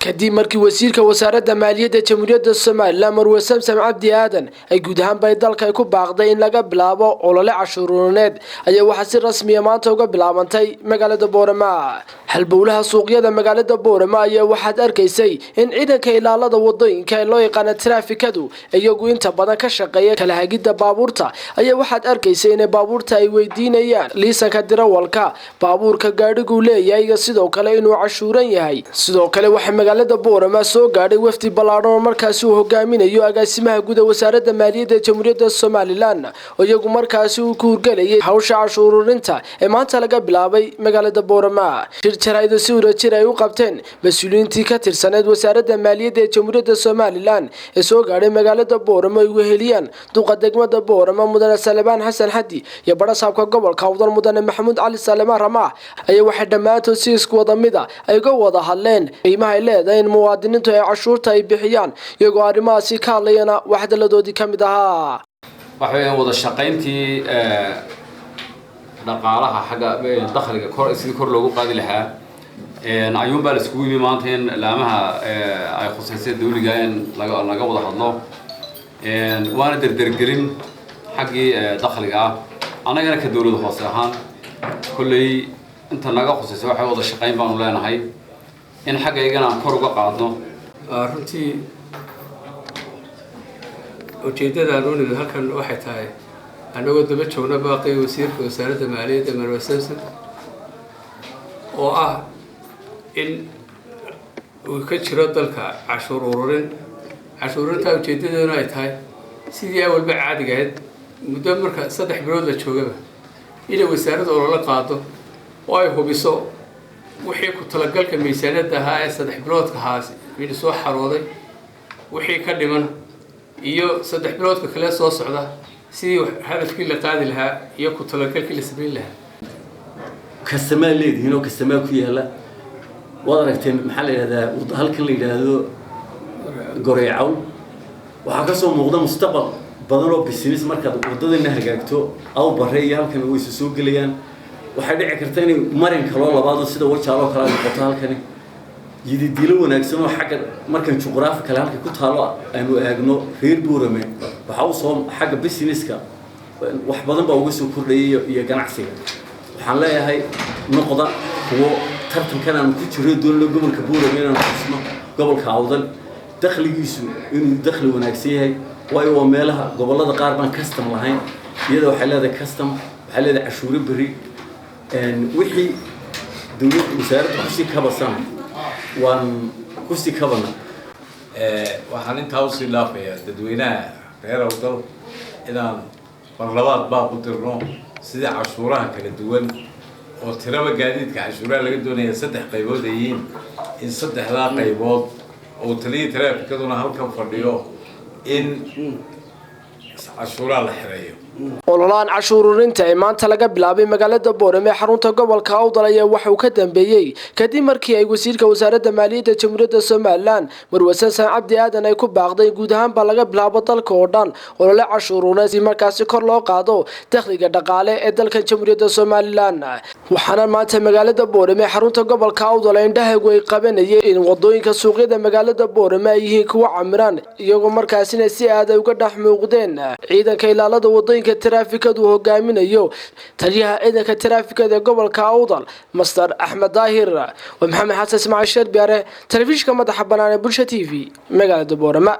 kadib markii wasiirka wasaaradda maaliyadda jamhuuriyadda Soomaaliland Marwe Samsam Cabdi Aadan ay guud ahaan bay dalka ku baaqday in laga bilaabo olole cashuureed ayaa waxa si rasmi ah maanta uga bilaabantay magaalada Boorama halbowlaha suuqyada magaalada Boorama ayaa waxaad arkaysay in ciidanka ilaalada wadooyinka loo yaqaan traafikadu iyagu inta badan ka shaqeeya kala hagida baabuurta ayaa waxaad arkaysay in baabuurta ay weydiinayaan liisanka dirawalka baabuurka gaadhigu leeyahay iyo sidoo kale inuu cashuuran yahay sidoo kale waxa magaalada Boorama soo gaadhay wafdi ballaaran markaas uu hogaaminayo agaasimaha guud ee wasaaradda maaliyadda jamhuuriyadda Soomaaliland oo iyagu markaas uu ku hurgalayay hawsha cashuurinta ee maanta laga bilaabay magaalada Boorama shirkadaha si wadajir ay u qabteen mas'uuliyiintii ka tirsaneed wasaaradda maaliyadda jamhuuriyadda Soomaaliland ee soo gaadhay magaalada Boorama ay weheliyaan duqa degmada Boorama mudane Salebaan Xasan Xadi iyo barasaabka gobolka Awdal mudane Maxamuud Cali Salema Rama ayaa waxa dhamaantood si isku wada mid ah ay uga wada hadleen qiimaha ay leedahay in muwaadiniintu ay cashuurta ay bixiyaan iyagoo arrimahaasi ka hadlayana waxdaladoodii ka mid ahaa waxay wada shaqayntii dhaqaalaha xagga dakhliga kor loogu qaadi lahaa ayuun baa la iskugu yimi maanta in laamaha ay khuseysay dawliga in laga wada hadlo waana dardargelin xaggii dakhliga annagana ka dawladda hoose ahaan kulley inta naga khuseysay waxay wada shaqayn baanu leenahay in xaggaygana kor uga qaadno runtii ujeedada aan u nimid halkan waxay tahay anagoo daba joogna baaqi wasiirka wasaaradda maaliyadda Marwe Samsam oo ah in uu ka jiro dalka cashuur ururinta ujeedadeeduna ay tahay sidii awalba caadiga ahayd muddo marka 3 bilood la joogaba inay wasaaradda olole qaado oo ay hubiso wixii ku talagalka miisaaniyadda ahaa ee 3 biloodka haasi mid soo xarooday wixii ka dhiman iyo 3 biloodka kale soo socda sidii hadafkii la qaadi lahaa iyo ku talagalkii la sameyn lahaa kasamaal leedihiin oo kasamaal ku yaala wada aragteen maxaa la yiraahdaa halkan la yiraahdo goreecow waxa ka soo muuqda mustaqbal badan oo business marka wadadana hagaagto aw bareey halkan way soo galayaan waxa dhici karta in marin kale labaad sida wajaalo kala noqoto halkan yididilo wanaagsan oo xagga markan juqraafi kale halka ku taalo aanu eegno reer Boorama waxa uu soo xagga businesska wax badan baa uga soo kordhayay iyo ganacsiga waxaan leeyahay noqda kuwa tartankan aan ku jiro doonlo gobolka Boorama inaan xusno gobolka Awdal dakhligiisu inuu dakhli wanaagsan yahay waayo meelaha gobolada qaar baan custom lahayn iyadoo waxa leedahay custom waxa leedahay cashuur bari wixii dawladda wasaaradda ku si kabasan waan ku si kabana waxaan intaa u sii laafayaa dadweynaha reer Awdal inaan barlabaad baa ku dirno sida cashuuraha kala duwan oo tiraba gaadiidka cashuuraha laga doonayo 3 qaybood yihiin in 3daa qaybood oo taliye traafikaduna halkan fadhiyo in cashuuraha la xireeyo ololahan cashuurinta ee maanta laga bilaabay magaalada Boorama ee xarunta gobolka Awdal ayaa waxa uu ka dambeeyay kadib markii ay wasiirka wasaaradda maaliyadda jamhuuriyadda Soomaaliland Marwe Samsam Cabdi Aadan ay ku baaqday guud ahaan ba laga bilaabo dalka oo dhan olole cashuureed si markaas kor loo qaado dakhliga dhaqaale ee dalka jamhuuriyadda Soomaaliland waxaana maanta magaalada Boorama ee xarunta gobolka Awdal indhahagu ay qabanayeen in wadooyinka suuqyada magaalada Boorama ay yihiin kuwa camiran iyagoo markaasina si aad ay uga dhax muuqdeen ciidanka ilaalada wadooyinka traafikadu hogaaminayo taliyaha ciidanka traafikada gobolka Awdal Master Axmed Daahir wa Maxamed Xasan Ismaaciil Sharbiare telefishinka madaxa bannaan ee Bulsha TV magaalada Boorama.